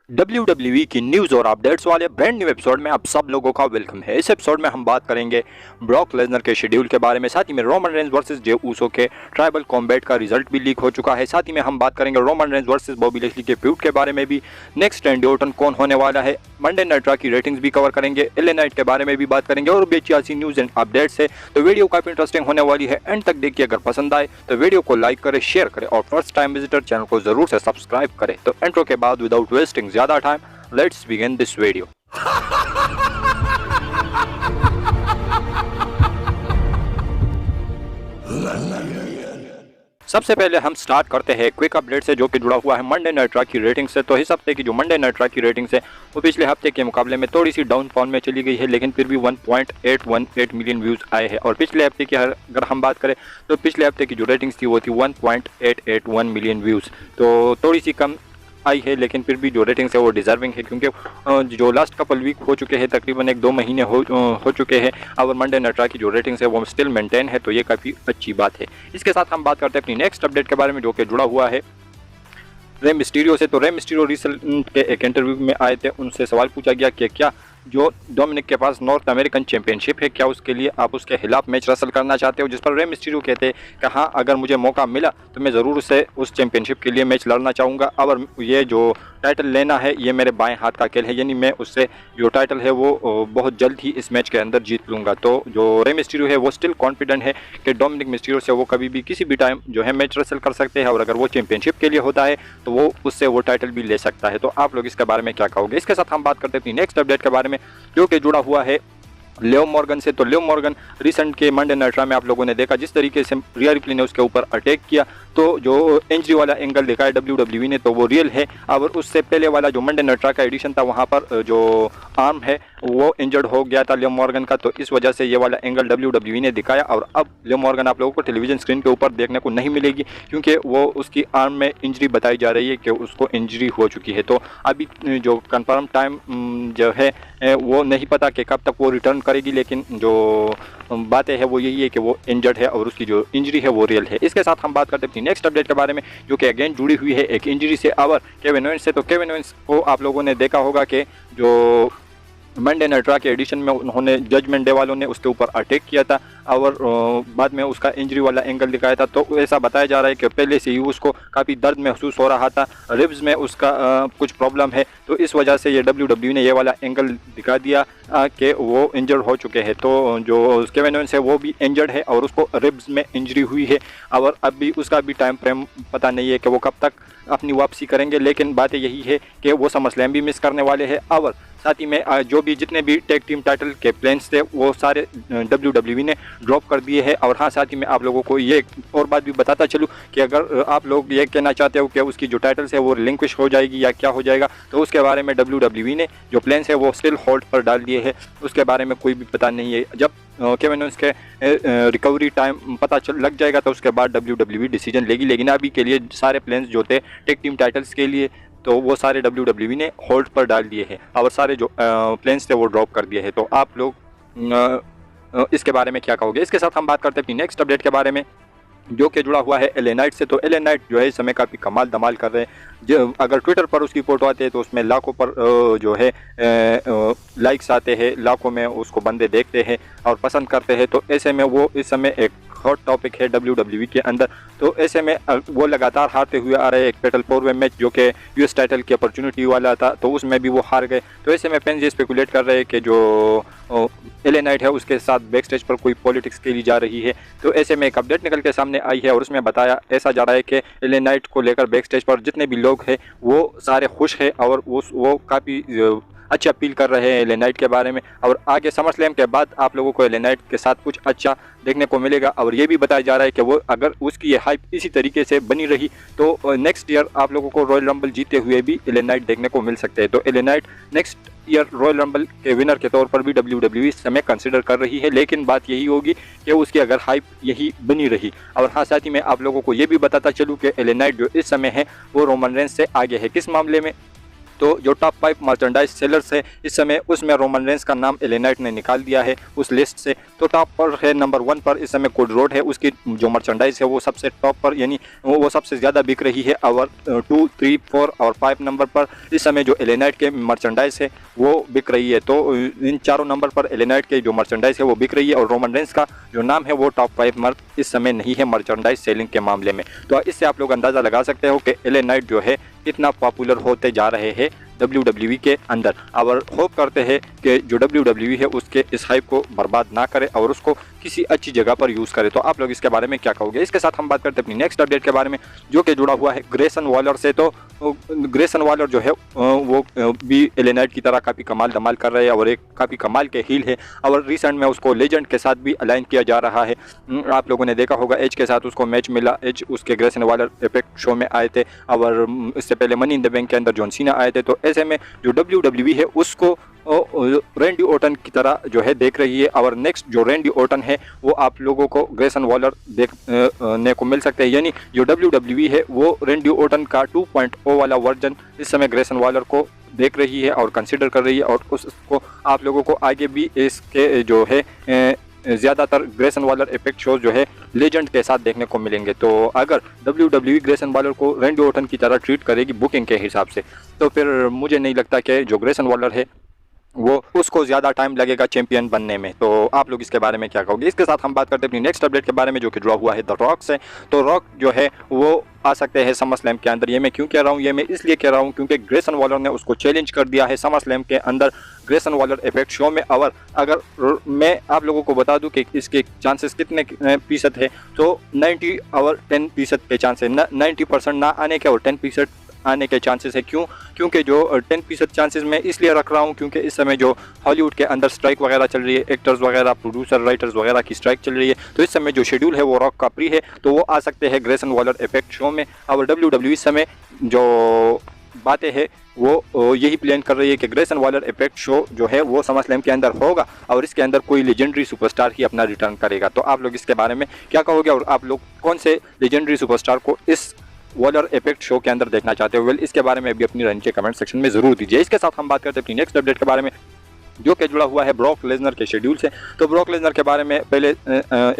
WWE की news और updates वाले ब्रांड न्यू एपिसोड में आप सब लोगों का वेलकम है। इस एपिसोड में हम बात करेंगे ब्रॉक लेसनर के शेड्यूल के बारे में, साथ ही में Roman Reigns versus Jey Uso के ट्राइबल कॉम्बैट का रिजल्ट भी लीक हो चुका है। साथ ही में हम बात करेंगे Roman Reigns versus Bobby Lashley के फ्यूड के बारे में भी, नेक्स्ट रैंडी ऑर्टन कौन होने वाला है, मंडे नाइट रॉ की रेटिंग्स भी कवर करेंगे, एलए नाइट के बारे में भी बात करेंगे और भी अच्छी न्यूज़ एंड अपडेट्स है। तो वीडियो काफी इंटरेस्टिंग होने वाली है, एंड तक देखिए। अगर पसंद आए तो वीडियो को लाइक करें, शेयर करें और फर्स्ट टाइम विजिटर चैनल को जरूर से सब्सक्राइब करें। तो इंट्रो के बाद विदाउट वेस्टिंग ज्यादा time, let's begin this video। सबसे पहले हम स्टार्ट करते हैं क्विक अपडेट से, जो कि जुड़ा हुआ है मंडे नाइट रॉ की रेटिंग से। तो इस हफ्ते की जो मंडे नाइट रॉ की रेटिंग्स है वो पिछले हफ्ते के मुकाबले में थोड़ी सी डाउनफॉल में चली गई है, लेकिन फिर भी 1.818 मिलियन व्यूज आए हैं। और पिछले हफ्ते की अगर हम बात करें तो पिछले हफ्ते की जो रेटिंग्स थी वो थी 1.881 मिलियन व्यूज, तो थोड़ी सी कम आई है, लेकिन फिर भी जो रेटिंग्स है वो डिजर्विंग है, क्योंकि जो लास्ट कपल वीक हो चुके हैं, तकरीबन 1-2 महीने हो चुके हैं, और मंडे नाइट रॉ की जो रेटिंग्स है वो स्टिल मेंटेन है, तो ये काफ़ी अच्छी बात है। इसके साथ हम बात करते हैं अपनी नेक्स्ट अपडेट के बारे में, जो कि जुड़ा हुआ है रे मिस्टीरियो से। तो रे मिस्टीरियो रिसेंट के एक इंटरव्यू में आए थे, उनसे सवाल पूछा गया कि क्या जो डोमिनिक के पास नॉर्थ अमेरिकन चैंपियनशिप है, क्या उसके लिए आप उसके खिलाफ मैच रसल करना चाहते हो, जिस पर रे मिस्टीरियो कहते हैं कि हाँ, अगर मुझे मौका मिला तो मैं ज़रूर से उस चैंपियनशिप के लिए मैच लड़ना चाहूँगा, और ये जो टाइटल लेना है ये मेरे बाएं हाथ का खेल है, यानी मैं उससे जो टाइटल है वो बहुत जल्द ही इस मैच के अंदर जीत लूँगा। तो जो रे मिस्टीरियो है वो स्टिल कॉन्फिडेंट है कि डोमिनिक मिस्टीरियो से वो कभी भी किसी भी टाइम जो है मैच रसल कर सकते हैं, और अगर वो चैंपियनशिप के लिए होता है तो वो उससे वो टाइटल भी ले सकता है। तो आप लोग इसके बारे में क्या कहोगे? इसके साथ हम बात करते हैं अपनी नेक्स्ट अपडेट के बारे में, जो कि जुड़ा हुआ है लिव मॉर्गन से। तो लिव मॉर्गन रिसेंट के मंडे नाइट रॉ में आप लोगों ने देखा जिस तरीके से रिया रिप्ली ने उसके ऊपर अटैक किया, तो जो इंजरी वाला एंगल दिखाया WWE ने तो वो रियल है। और उससे पहले वाला जो मंडे नाइट रॉ का एडिशन था वहाँ पर जो आर्म है वो इंजर्ड हो गया था लिव मॉर्गन का, तो इस वजह से ये वाला एंगल WWE ने दिखाया, और अब लिव मॉर्गन आप लोगों को टेलीविजन स्क्रीन के ऊपर देखने को नहीं मिलेगी, क्योंकि वो उसकी आर्म में इंजरी बताई जा रही है कि उसको इंजरी हो चुकी है। तो अभी जो कंफर्म टाइम जो है वो नहीं पता कि कब तक वो रिटर्न करेगी, लेकिन जो बातें हैं वो यही है कि वो इंजर्ड है और उसकी जो इंजरी है वो रियल है। इसके साथ हम बात करते हैं अपनी नेक्स्ट अपडेट के बारे में, जो कि अगेन जुड़ी हुई है एक इंजरी से और केविन ओवेंस से। तो केविन ओवेंस को आप लोगों ने देखा होगा कि जो मंडे नाइट रॉ के एडिशन में उन्होंने जजमेंट डे वालों ने उसके ऊपर अटैक किया था और बाद में उसका इंजरी वाला एंगल दिखाया था। तो ऐसा बताया जा रहा है कि पहले से ही उसको काफ़ी दर्द महसूस हो रहा था, रिब्स में उसका कुछ प्रॉब्लम है, तो इस वजह से ये WWE ने ये वाला एंगल दिखा दिया कि वो इंजर्ड हो चुके हैं। तो जो केविन ओवेंस है वो भी इंजर्ड है और उसको रिब्स में इंजरी हुई है, और अभी उसका भी टाइम फ्रेम पता नहीं है कि वो कब तक अपनी वापसी करेंगे, लेकिन बात यही है कि वो समरस्लैम भी मिस करने वाले हैं, और साथ ही में जो भी जितने भी टैग टीम टाइटल के प्लान्स थे वो सारे WWE ने ड्रॉप कर दिए हैं। और हाँ, साथ ही में आप लोगों को ये और बात भी बताता चलूँ कि अगर आप लोग ये कहना चाहते हो कि उसकी जो टाइटल्स है वो रिलिंक्विश हो जाएगी या क्या हो जाएगा, तो उसके बारे में WWE ने जो प्लान्स है वो स्टिल होल्ड पर डाल दिए हैं, उसके बारे में कोई भी पता नहीं है। जब केविन ओवेंस के रिकवरी टाइम पता लग जाएगा तो उसके बाद WWE डिसीजन लेगी, लेकिन अभी के लिए सारे प्लान्स जो थे टैग टीम टाइटल्स के लिए तो वो सारे WWE ने होल्ड पर डाल दिए हैं और सारे जो प्लान्स थे वो ड्रॉप कर दिए हैं। तो आप लोग इसके बारे में क्या कहोगे? इसके साथ हम बात करते हैं अपनी नेक्स्ट अपडेट के बारे में, जो कि जुड़ा हुआ है एलए नाइट से। तो एलए नाइट जो है इस समय काफ़ी कमाल धमाल कर रहे हैं, अगर ट्विटर पर उसकी फोटो आती है तो उसमें लाखों पर जो है लाइक्स आते हैं, लाखों में उसको बंदे देखते हैं और पसंद करते हैं। तो ऐसे में वो इस समय एक हॉट टॉपिक है WWE के अंदर। तो ऐसे में वो लगातार हारते हुए आ रहे हैं। एक पेटल 4-वे मैच जो कि यूएस टाइटल की अपॉर्चुनिटी वाला था, तो उसमें भी वो हार गए। तो ऐसे में फैंस ये स्पेकुलेट कर रहे हैं कि जो एलए नाइट है उसके साथ बैक स्टेज पर कोई पॉलिटिक्स खेली जा रही है। तो ऐसे में एक अपडेट निकल के सामने आई है और उसमें बताया ऐसा जा रहा है कि एलए नाइट को लेकर बैक स्टेज पर जितने भी लोग हैं वो सारे खुश हैं और वो काफ़ी अच्छा अपील कर रहे हैं एलए नाइट के बारे में, और आगे समरस्लैम के बाद आप लोगों को एलए नाइट के साथ कुछ अच्छा देखने को मिलेगा। और ये भी बताया जा रहा है कि वो अगर उसकी ये हाइप इसी तरीके से बनी रही तो नेक्स्ट ईयर आप लोगों को रॉयल रंबल जीते हुए भी एलए नाइट देखने को मिल सकते हैं। तो LA night next year royal rumble के विनर के तौर पर भी WWE इस समय कंसिडर कर रही है, लेकिन बात यही होगी कि उसकी अगर हाइप यही बनी रही। और हाँ, साथ ही में आप लोगों को ये भी बताता चलूँ कि एलए नाइट जो इस समय है वो रोमन रेंज से आगे है। किस मामले में? तो जो टॉप 5 मर्चेंडाइज सेलर्स है इस समय, उसमें रोमन रेंस का नाम एले नाइट ने निकाल दिया है उस लिस्ट से। तो टॉप पर है, नंबर 1 पर इस समय कोड रोड है, उसकी जो मर्चेंडाइज है वो सबसे टॉप पर, यानी वो सबसे ज़्यादा बिक रही है। और 2, 3, 4 और 5 नंबर पर इस समय जो एले नाइट के मर्चेंडाइज है वो बिक रही है। तो इन चारों नंबर पर एले नाइट के जो मर्चेंडाइज है वो बिक रही है, और रोमन रेंस का जो नाम है वो टॉप 5 मर्च इस समय नहीं है मर्चेंडाइज सेलिंग के मामले में। तो इससे आप लोग अंदाज़ा लगा सकते हो कि एले नाइट जो है कितना पॉपुलर होते जा रहे हैं WWE के अंदर। और होप करते हैं कि जो WWE है उसके इस हाइप को बर्बाद ना करे और उसको किसी अच्छी जगह पर यूज़ करे। तो आप लोग इसके बारे में क्या कहोगे? इसके साथ हम बात करते हैं अपनी नेक्स्ट अपडेट के बारे में, जो कि जुड़ा हुआ है ग्रेसन वॉलर से। तो ग्रेसन वॉलर जो है वो भी एले नाइट की तरह काफ़ी कमाल धमाल कर रहे हैं और एक काफ़ी कमाल के हील है, और रिसेंट में उसको लेजेंड के साथ भी अलाइन किया जा रहा है। आप लोगों ने देखा होगा एज के साथ उसको मैच मिला, एज उसके ग्रेसन वॉलर इफेक्ट शो में आए थे, और इससे पहले मनी इन द बैंक के अंदर जॉन सीना आए थे। तो ऐसे में जो WWE है उसको रैंडी ऑर्टन की तरह जो है देख रही है, और नेक्स्ट जो रैंडी ऑर्टन है वो आप लोगों को ग्रेसन वॉलर देखने को मिल सकते हैं। यानी जो WWE है वो रैंडी ऑर्टन का 2.0 वाला वर्जन इस समय ग्रेसन वॉलर को देख रही है और कंसिडर कर रही है, और उसको आप लोगों को आगे भी इसके जो है ज़्यादातर ग्रेसन वॉलर इफेक्ट शो जो है लेजेंड के साथ देखने को मिलेंगे। तो अगर WWE ग्रेसन वॉलर को रैंडी ऑर्टन की तरह ट्रीट करेगी बुकिंग के हिसाब से, तो फिर मुझे नहीं लगता कि जो ग्रेसन वॉलर है वो उसको ज़्यादा टाइम लगेगा चैंपियन बनने में। तो आप लोग इसके बारे में क्या कहोगे? इसके साथ हम बात करते हैं अपनी नेक्स्ट अपडेट के बारे में, जो कि जुड़ा हुआ है द रॉक से। तो रॉक जो है वो आ सकते हैं समर स्लैम के अंदर। ये मैं क्यों कह रहा हूँ? ये मैं इसलिए कह रहा हूँ क्योंकि ग्रेसन वॉलर ने उसको चैलेंज कर दिया है समर स्लैम के अंदर ग्रेसन वॉलर इफेक्ट शो में। और अगर मैं आप लोगों को बता दूं कि इसके चांसेस कितने फीसद है, तो 90 और 10% के चांस है। 90% ना आने के और 10% आने के चांसेस है। क्यों? क्योंकि जो 10% चांसेस मैं इसलिए रख रहा हूँ क्योंकि इस समय जो हॉलीवुड के अंदर स्ट्राइक वगैरह चल रही है, एक्टर्स वगैरह, प्रोड्यूसर, राइटर्स वगैरह की स्ट्राइक चल रही है, तो इस समय जो शेड्यूल है वो रॉक का प्री है, तो वो आ सकते हैं ग्रेसन वॉलर इफेक्ट शो में। और WWE इस समय जो बातें हैं वो यही प्लान कर रही है कि ग्रेसन वॉलर इफेक्ट शो जो है वो समर स्लैम के अंदर होगा, और इसके अंदर कोई लेजेंडरी सुपरस्टार ही अपना रिटर्न करेगा। तो आप लोग इसके बारे में क्या कहोगे, और आप लोग कौन से लेजेंडरी सुपरस्टार को इस वॉलर इफेक्ट शो के अंदर देखना चाहते हो? वेल, इसके बारे में भी अपनी राय नीचे कमेंट सेक्शन में जरूर दीजिए। इसके साथ हम बात करते हैं अपनी नेक्स्ट अपडेट के बारे में, जो कि जुड़ा हुआ है ब्रॉक लेसनर के शेड्यूल से। तो ब्रॉक लेसनर के बारे में पहले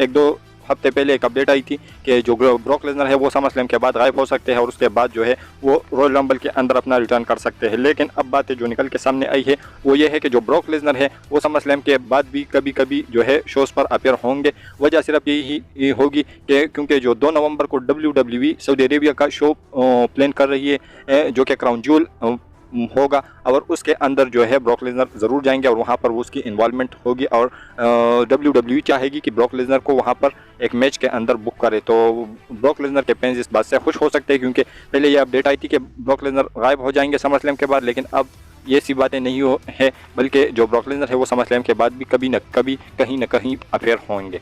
1-2 हफ्ते पहले एक अपडेट आई थी कि जो ब्रॉक लेसनर है वो समर स्लैम के बाद गायब हो सकते हैं और उसके बाद जो है वो रॉयल रंबल के अंदर अपना रिटर्न कर सकते हैं। लेकिन अब बातें जो निकल के सामने आई है वो ये है कि जो ब्रॉक लेसनर है वो समर स्लैम के बाद भी कभी कभी जो है शोज़ पर अपेयर होंगे। वजह सिर्फ यही होगी कि क्योंकि जो 2 नवंबर को WWE सऊदी अरेबिया का शो प्लान कर रही है जो कि क्राउन ज्यूल होगा, और उसके अंदर जो है ब्रॉक लेसनर ज़रूर जाएंगे और वहाँ पर वो उसकी इन्वॉल्वमेंट होगी, और WWE चाहेगी कि ब्रॉक लेसनर को वहाँ पर एक मैच के अंदर बुक करे। तो ब्रॉक लेसनर के फैंस इस बात से खुश हो सकते हैं क्योंकि पहले ये अपडेट आई थी कि ब्रॉक लेसनर गायब हो जाएंगे समर स्लैम के बाद, लेकिन अब ये सी बातें नहीं है, बल्कि जो ब्रॉक लेसनर है वो समर स्लैम के बाद भी कभी न कभी कहीं न कहीं अफेयर होंगे।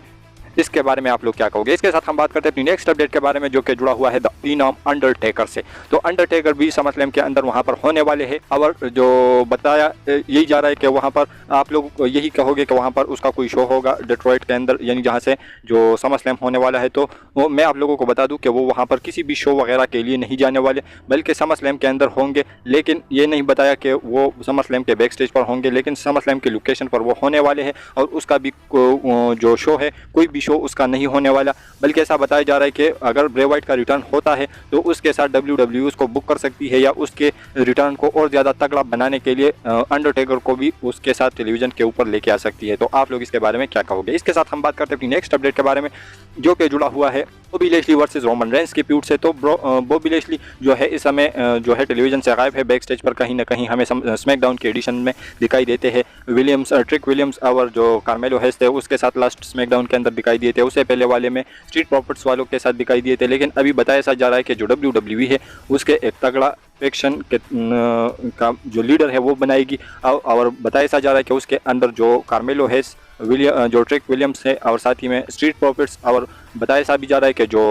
इसके बारे में आप लोग क्या कहोगे? इसके साथ हम बात करते हैं अपनी नेक्स्ट अपडेट के बारे में, जो कि जुड़ा हुआ है द इनाम अंडरटेकर से। तो अंडरटेकर भी समर स्लैम के अंदर वहां पर होने वाले हैं, और जो बताया यही जा रहा है कि वहां पर आप लोग यही कहोगे कि वहां पर उसका कोई शो होगा डेट्रॉइट के अंदर, यानी जहां से जो समर स्लैम होने वाला है। तो वो मैं आप लोगों को बता दूं कि वो वहां पर किसी भी शो वगैरह के लिए नहीं जाने वाले, बल्कि समर स्लैम के अंदर होंगे। लेकिन ये नहीं बताया कि वो समर स्लैम के बैक स्टेज पर होंगे, लेकिन समर स्लैम की लोकेशन पर वो होने वाले हैं, और उसका भी जो शो है कोई भी शो उसका नहीं होने वाला, बल्कि ऐसा बताया जा रहा है कि अगर ब्रे वाइट का रिटर्न होता है तो उसके साथ WWE उसको बुक कर सकती है, या उसके रिटर्न को और ज़्यादा तगड़ा बनाने के लिए अंडरटेकर को भी उसके साथ टेलीविज़न के ऊपर लेके आ सकती है। तो आप लोग इसके बारे में क्या कहोगे? इसके साथ हम बात करते हैं अपनी नेक्स्ट अपडेट के बारे में, जो कि जुड़ा हुआ है Bobby Lashley versus Roman Reigns के फ्यूड से। तो बॉबी लेस्ली जो है इस समय जो है टेलीविज़न से गायब है, बैक स्टेज पर कहीं ना कहीं हमें स्मैकडाउन के एडिशन में दिखाई देते हैं। ट्रिक विलियम्स और जो कार्मेलो हेस थे उसके साथ लास्ट स्मैकडाउन के अंदर दिखाई दिए थे, उससे पहले वाले में स्ट्रीट प्रॉफिट्स वालों के साथ दिखाई दिए थे। लेकिन अभी बताया सा जा रहा है कि जो WWE है उसके एक तगड़ा फैक्शन का जो लीडर है वो बनाएगी, और बताया सा जा रहा है कि उसके अंदर जो कार्मेलो हेस, जो ट्रिक विलियम्स है, और साथ ही में स्ट्रीट प्रॉफिट्स, और बताया सा भी जा रहा है कि जो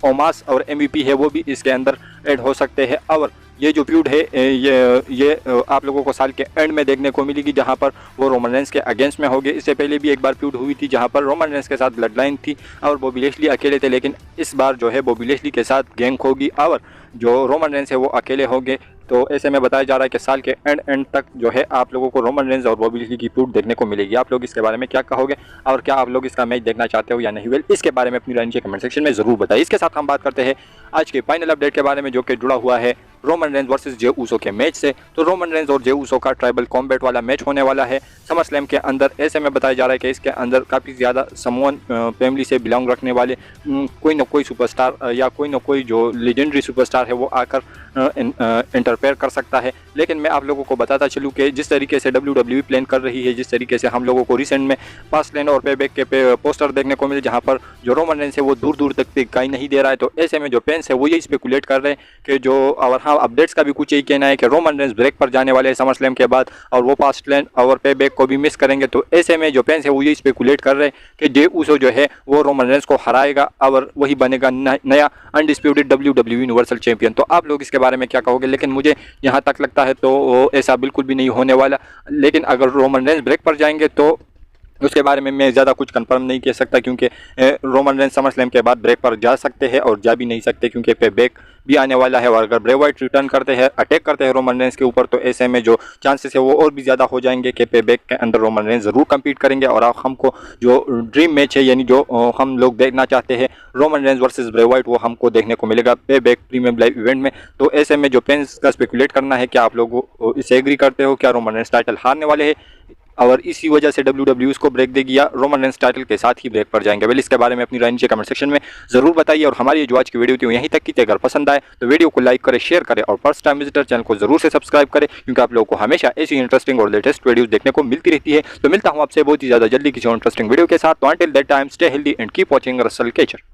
ओमास और MVP है वो भी इसके अंदर ऐड हो सकते हैं। और ये जो फ्यूड है ये आप लोगों को साल के एंड में देखने को मिलेगी, जहां पर वो रोमन रेंस के अगेंस्ट में होगी। इससे पहले भी एक बार फ्यूड हुई थी जहां पर रोमन रेंस के साथ ब्लड लाइन थी और बॉबी लैशली अकेले थे, लेकिन इस बार जो है बॉबी लैशली के साथ गैंग होगी और जो रोमन रेंस है वो अकेले होंगे। तो ऐसे में बताया जा रहा है कि साल के एंड तक जो है आप लोगों को रोमन रेंस और बॉबी लैशली की फ्यूड देखने को मिलेगी। आप लोग इसके बारे में क्या कहोगे और क्या आप लोग इसका मैच देखना चाहते हो या नहीं? वेल, इसके बारे में अपनी राय नीचे कमेंट सेक्शन में जरूर बताइए। इसके साथ हम बात करते हैं आज के फाइनल अपडेट के बारे में, जो कि जुड़ा हुआ है Roman Reigns versus Jey Uso के मैच से। तो रोमन रेंस और जे ऊसो का ट्राइबल कॉम्बैट वाला मैच होने वाला है समर स्लैम के अंदर। ऐसे में बताया जा रहा है कि इसके अंदर काफ़ी ज़्यादा समवन फैमिली से बिलोंग रखने वाले कोई ना कोई सुपरस्टार या कोई ना कोई जो लेजेंडरी सुपरस्टार है वो आकर इंटरफेयर कर सकता है। लेकिन मैं आप लोगों को बताता चलूँ कि जिस तरीके से WWE प्लान कर रही है, जिस तरीके से हम लोगों को रिसेंट में फास्टलैंड और पेबैक के पोस्टर देखने को मिले जहाँ पर जो रोमन रेंस है वो दूर दूर तक दिखाई नहीं दे रहा है, तो ऐसे में जो फैंस है वो यही स्पेकुलेट कर रहे हैं कि जो और हाँ अपडेट्स का भी कुछ यही कहना है कि रोमन रेंस ब्रेक पर जाने वाले हैं समर स्लैम के बाद और वो फास्टलैंड और पेबैक को भी मिस करेंगे। तो ऐसे में जो फैंस है वो यही स्पेकुलेट कर रहे हैं कि जे ऊसो जो है वो रोमन रेंस को हराएगा और वही बनेगा नया अनडिस्प्यूटेड WWE यूनिवर्सल चैंपियन। तो आप लोग इसके बारे में क्या कहोगे? लेकिन मुझे यहाँ तक लगता है तो ऐसा बिल्कुल भी नहीं होने वाला। लेकिन अगर रोमन रेंस ब्रेक पर जाएंगे तो उसके बारे में मैं ज़्यादा कुछ कंफर्म नहीं कह सकता, क्योंकि रोमन रेंस समर स्लैम के बाद ब्रेक पर जा सकते हैं और जा भी नहीं सकते, क्योंकि पेबैक भी आने वाला है। और अगर ब्रे वाइट रिटर्न करते हैं, अटैक करते हैं रोमन रेंस के ऊपर, तो ऐसे में जो चांसेस है वो और भी ज़्यादा हो जाएंगे कि पेबैक के अंदर रोमन रेंस ज़रूर कम्पीट करेंगे। और हमको जो ड्रीम मैच है, यानी जो हम लोग देखना चाहते हैं Roman Reigns versus Bray Wyatt, वो हमको देखने को मिलेगा पेबैक प्रीमियम लाइव इवेंट में। तो ऐसे में जो फैंस का स्पेकुलेट करना है, क्या आप लोग इससे एग्री करते हो? क्या रोमन रेंस टाइटल हारने वाले हैं और इसी वजह से WWE उसको ब्रेक देगी, या रोमन रेंस टाइटल के साथ ही ब्रेक पर जाएंगे? वेल, इसके बारे में अपनी राय नीचे कमेंट सेक्शन में जरूर बताइए। और हमारी जो आज की वीडियो थी यहीं तक की थी। अगर पसंद आए तो वीडियो को लाइक करें, शेयर करें और फर्स्ट टाइम विजिटर चैनल को जरूर से सब्सक्राइब करें, क्योंकि आप लोगों को हमेशा ऐसी इंटरेस्टिंग और लेटेस्ट वीडियो देखने को मिलती रहती है। तो मिलता हूँ आपसे बहुत ही ज़्यादा जल्दी किसी इंटरेस्टिंग वीडियो के साथ। तो until that time stay healthy and keep watching Russell catcher.